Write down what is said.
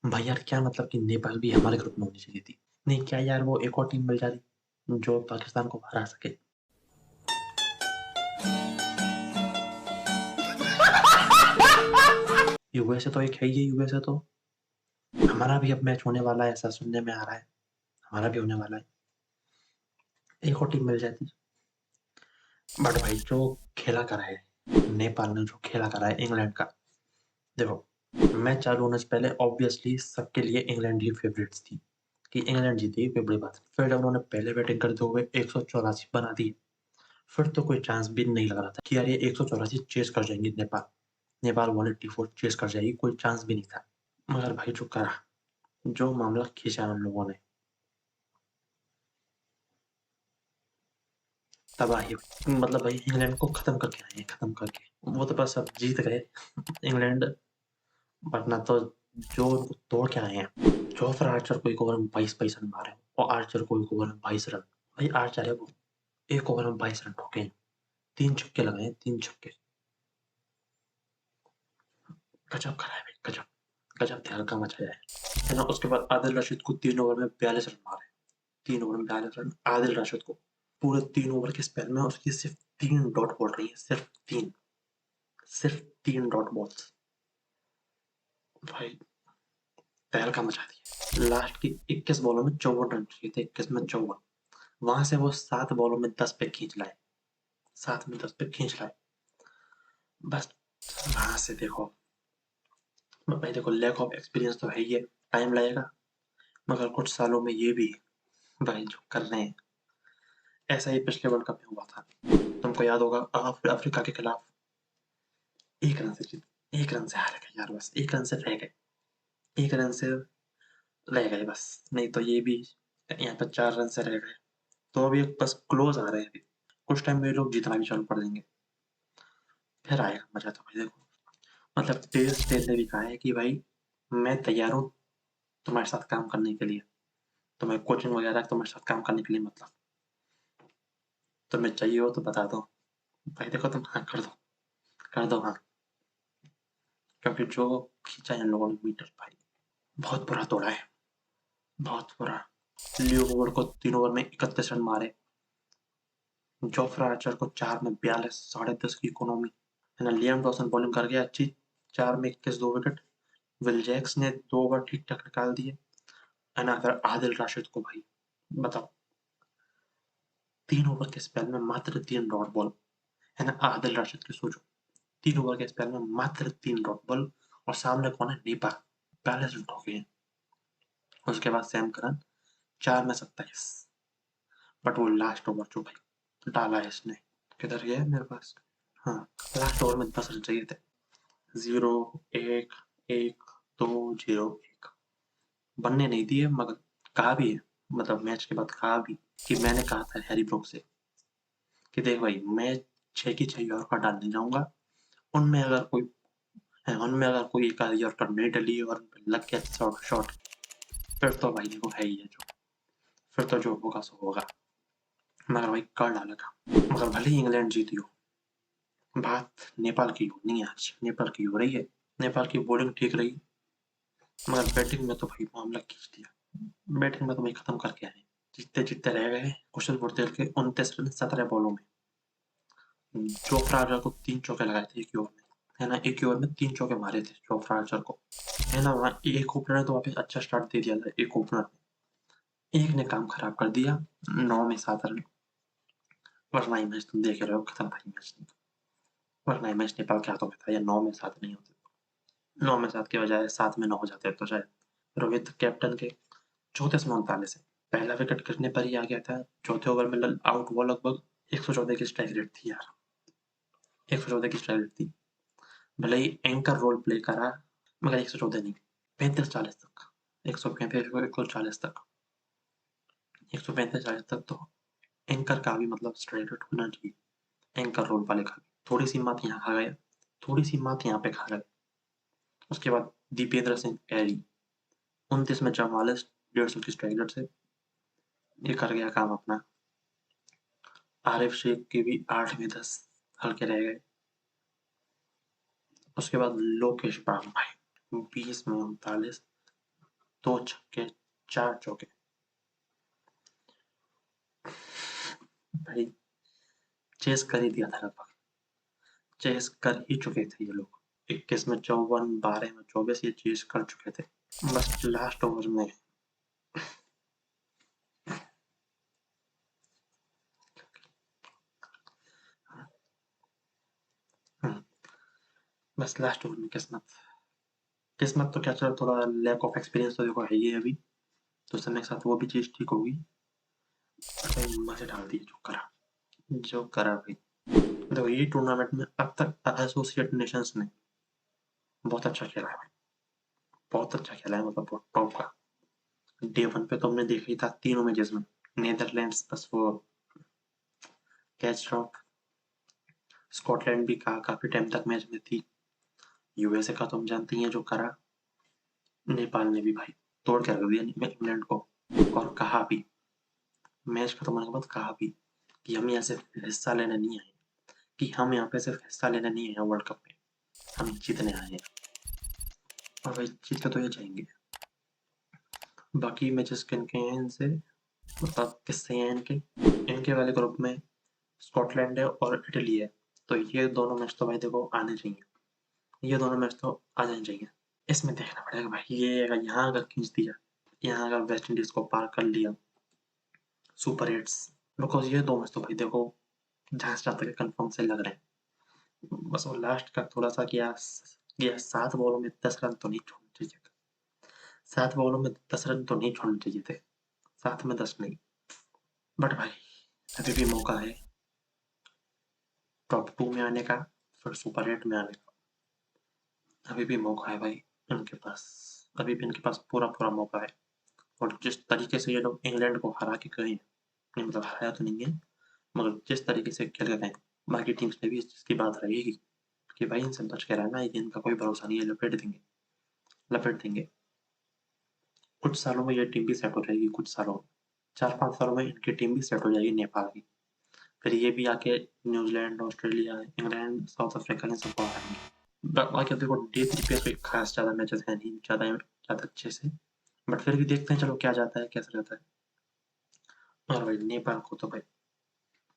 भाई यार क्या मतलब कि नेपाल भी हमारे ग्रुप में होनी चाहिए थी। नहीं क्या यार वो एक और टीम मिल जाती जो पाकिस्तान को हरा सके। यूएसए तो एक है ही है। यूएसए तो हमारा भी अब मैच होने वाला है, ऐसा सुनने में आ रहा है। हमारा भी होने वाला है। एक और टीम मिल जाती। बट भाई जो खेला करा है नेपाल ने, जो खेला करा है इंग्लैंड का, देखो मैच चालू होने से पहले ऑब्वियसली सबके लिए इंग्लैंड ही फेवरेट्स थी कि इंग्लैंड जीतेगी, कोई बड़ी बात नहीं। फिर जब उन्होंने पहले बैटिंग करते हुए 184 बना दी, फिर तो कोई चांस भी नहीं लग रहा था कि यार ये 184 चेस कर जाएंगी नेपाल। नेपाल 184 चेस कर जाएगी, कोई चांस भी नहीं था। मगर भाई जो करा, जो मामला खींचा हम लोगों ने, तबाही। मतलब भाई इंग्लैंड को खत्म करके आए हैं, खत्म करके। वो तो बस अब जीत गए इंग्लैंड, वरना तो जो उनको तोड़ के आए हैं। जोफ्रा आर्चर को एक ओवर में 22 रन मारे और आर्चर को एक ओवर में 22 रन। भाई आर्चर है वो, एक ओवर में 22 रन ठोके हैं, 3 छक्के लगाए, 3 छक्के। गजब करा है भाई, गजब गजब तहलका मचाया है ना। उसके बाद आदिल रशीद को 3 ओवर में 42 रन मारे। 3 ओवर में 42 रन आदिल रशीद को, पूरे 3 ओवर के स्पेल में उसकी सिर्फ 3 डॉट बॉल रही है, सिर्फ 3, सिर्फ 3 डॉट बॉल्स। भाई तहलका मचा दिया। लास्ट की 21 बॉलों में 54 रन चाहिए थे, 21 में 54। वहां से वो 7 बॉलों में 10 पे खींच लाए, 7 में 10 पे खींच लाए। बस वहां से देखो भाई, देखो लैक ऑफ एक्सपीरियंस तो है ही है, टाइम लगेगा। मगर कुछ सालों में ये भी भाई जो कर रहे हैं, ऐसा ही पिछले वर्ल्ड कप में हुआ था। तुमको याद होगा अफ्रीका के खिलाफ 1 रन से जीत, 1 रन से हार गए यार, बस 1 रन से रह गए, 1 रन से रह गए बस। नहीं तो ये भी यहाँ पर 4 रन से रह गए। तो अभी बस क्लोज आ रहे हैं। अभी कुछ टाइम में ये लोग जीतना भी चालू कर देंगे, फिर आएगा मजा। तो भाई देखो, मतलब टेल ने भी कहा है कि भाई मैं तैयार हूँ तुम्हारे साथ काम करने के लिए, तुम्हें कोचिंग वगैरह तुम्हारे साथ काम करने के लिए, मतलब तुम्हें चाहिए हो तो बता दो। भाई देखो तुम हाँ कर दो, कर दो हाँ। क्योंकि जो खींचा है इन लोगों ने मीटर भाई, बहुत बुरा तोड़ा है, बहुत बुरा। लियो ओवर को 3 ओवर में 31 रन मारे। जोफ्रा आर्चर को 4 में 42, 10.5 की इकोनॉमी है ना। लियाम डॉसन बॉलिंग कर गया अच्छी, 4 में 21, 2 विकेट। विल जैक्स ने 2 ओवर ठीक ठाक निकाल दिए है ना। फिर आदिल राशिद को भाई बताओ, 3 ओवर के स्पेल में मात्र 3 डॉट बॉल है ना। आदिल राशिद की सोचो, 3 ओवर के स्पेल में मात्र 3 डॉट बॉल, और सामने कौन है, नेपाल, 42 रन ठोके हैं। उसके बाद सैम करन 4 में 27। बट वो लास्ट ओवर जो भाई डाला है इसने, किधर गया है मेरे पास, हाँ, लास्ट ओवर में 10 रन चाहिए थे। 0, 1, 1, 2, 0, 1 बनने नहीं दिए। मगर कहा भी है, मतलब मैच के बाद कहा भी कि मैंने कहा था हैरी ब्रूक से कि देख भाई मैं 6 की 6 यॉर्कर डालने जाऊंगा, उनमें अगर कोई है, उनमें अगर कोई एक आधी यॉर्कर नहीं डली और लग गया शॉट शॉट, फिर तो भाई देखो है ही है जो, फिर तो जो होगा सो होगा। मगर भाई कर डाला था। मगर भले ही इंग्लैंड जीती हो, बात नेपाल की हो नहीं, आज नेपाल की हो रही है। नेपाल की बॉलिंग ठीक रही, मगर बैटिंग में तो भाई मामला खींच दिया। बैटिंग में तो भाई खत्म करके आए, जीतते जीतते रह गए। कुशल पटेल के 29 रन 17 बॉलों में। जोफ्रा आर्चर को 3 चौके लगाए थे एक ही ओवर में है ना। एक ही ओवर में 3 चौके मारे थे जोफ्रा आर्चर को है ना। वहाँ एक ओपनर ने तो वापस अच्छा स्टार्ट दे दिया था, एक ओपनर एक ने काम खराब कर दिया। 9 में 7 रन। वरना ही मैच तुम देख रहे हो, खत्म भाई मैच। वरना ही मैच नेपाल के हाथों में था, या 9 में 7 नहीं होते, 9 में 7 के बजाय 7 में 9 हो जाते तो शायद। रोहित कैप्टन के 34 में 39 है, पहला विकेट गिरने पर ही आ गया था। चौथे ओवर में आउट हुआ लगभग। 114 की स्ट्राइक रेट थी यार, 114 की स्ट्राइक रेट थी। भले ही एंकर रोल प्ले करा, मगर 114 नहीं, 35-40 तक, 135 140 तक, 135-40 तक तो एंकर का भी मतलब स्ट्राइक रेट होना चाहिए। एंकर रोल वाले का थोड़ी सी मात यहाँ खा गए, थोड़ी सी मात यहाँ पे खा गए। उसके बाद दीपेंद्र सिंह एरी 29 में 44, 150 की स्ट्राइक रेट से ये कर गया काम अपना। आरिफ शेख के भी 8 में 10 हल्के रह गए। उसके बाद लोकेश बाघ भाई 20 में 39, 2 छक्के 4 चौके। भाई चेस कर ही दिया था लगभग, चेस कर ही चुके थे ये लोग। 21 में 54, 12 में 24 ये चेस कर चुके थे। बस लास्ट ओवर में बस लास्ट ओवर में किस्मत तो क्या चलो, थोड़ा लैक ऑफ एक्सपीरियंस तो देखो है ही अभी, तो समय के साथ वो भी चीज ठीक होगी। भाई मजे डाल दिए जो करा भाई। देखो ये टूर्नामेंट में अब तक एसोसिएट नेशंस ने बहुत अच्छा खेला है भाई, बहुत अच्छा खेला है, मतलब बहुत टॉप का। डे 1 पे तो हमने देखा ही था तीनों मैचेस में, नीदरलैंड्स बस वो कैच ड्रॉप, स्कॉटलैंड भी काफी टाइम तक मैच में थी, यूएसए का तो हम जानते ही हैं जो करा, नेपाल ने भी भाई तोड़ के रख दिया इंग्लैंड को। और कहा भी मैच खत्म होने के बाद, कहा भी कि हम यहाँ से हिस्सा लेने नहीं आए, कि हम यहाँ पे सिर्फ हिस्सा लेने नहीं आए वर्ल्ड कप में, हम जीतने आए हैं, और भाई जीत के तो ये जाएंगे। बाकी मैचेस किन के हैं इनसे, मतलब किससे हैं इनके, इनके वाले ग्रुप में स्कॉटलैंड है और इटली है, तो ये दोनों मैच तो भाई देखो आने चाहिए, ये दोनों मैच तो आ जाने चाहिए। इसमें देखना पड़ेगा भाई, ये अगर यहाँ अगर खींच दिया, यहाँ अगर वेस्ट इंडीज को पार कर लिया सुपर एट्स, बिकॉज ये दो मैच तो भाई देखो जहाँ से तक कंफर्म से लग रहे हैं। बस वो लास्ट का थोड़ा सा किया 7 बॉलों में 10 रन तो नहीं छोड़ने चाहिए थे, 7 बॉलों में 10 रन तो नहीं छोड़ने चाहिए थे, 7 में 10 नहीं। बट भाई अभी भी मौका है टॉप 2 में आने का, फिर सुपर 8 में आने का, अभी भी मौका है भाई इनके पास, अभी भी इनके पास पूरा पूरा मौका है। और जिस तरीके से ये लोग इंग्लैंड को हरा के गए हैं, नहीं मतलब हराया तो नहीं है, मगर जिस तरीके से खेल के गए, बाकी टीम्स ने भी इस चीज़ की बात रहेगी कि भाई इनसे बच के रहना, ये इनका कोई भरोसा नहीं है, लपेट देंगे। कुछ सालों में ये टीम भी सेट हो जाएगी, कुछ सालों में 4-5 सालों में इनकी टीम भी सेट हो जाएगी नेपाल की, फिर ये भी आके New Zealand, Australia, England, south Africa in सबको हराएंगे। बाकी अब देखो डे 3 पे कोई खास ज़्यादा मैचेस है नहीं ज़्यादा अच्छे से, बट फिर भी देखते हैं चलो क्या जाता है कैसा रहता है। और भाई नेपाल को तो भाई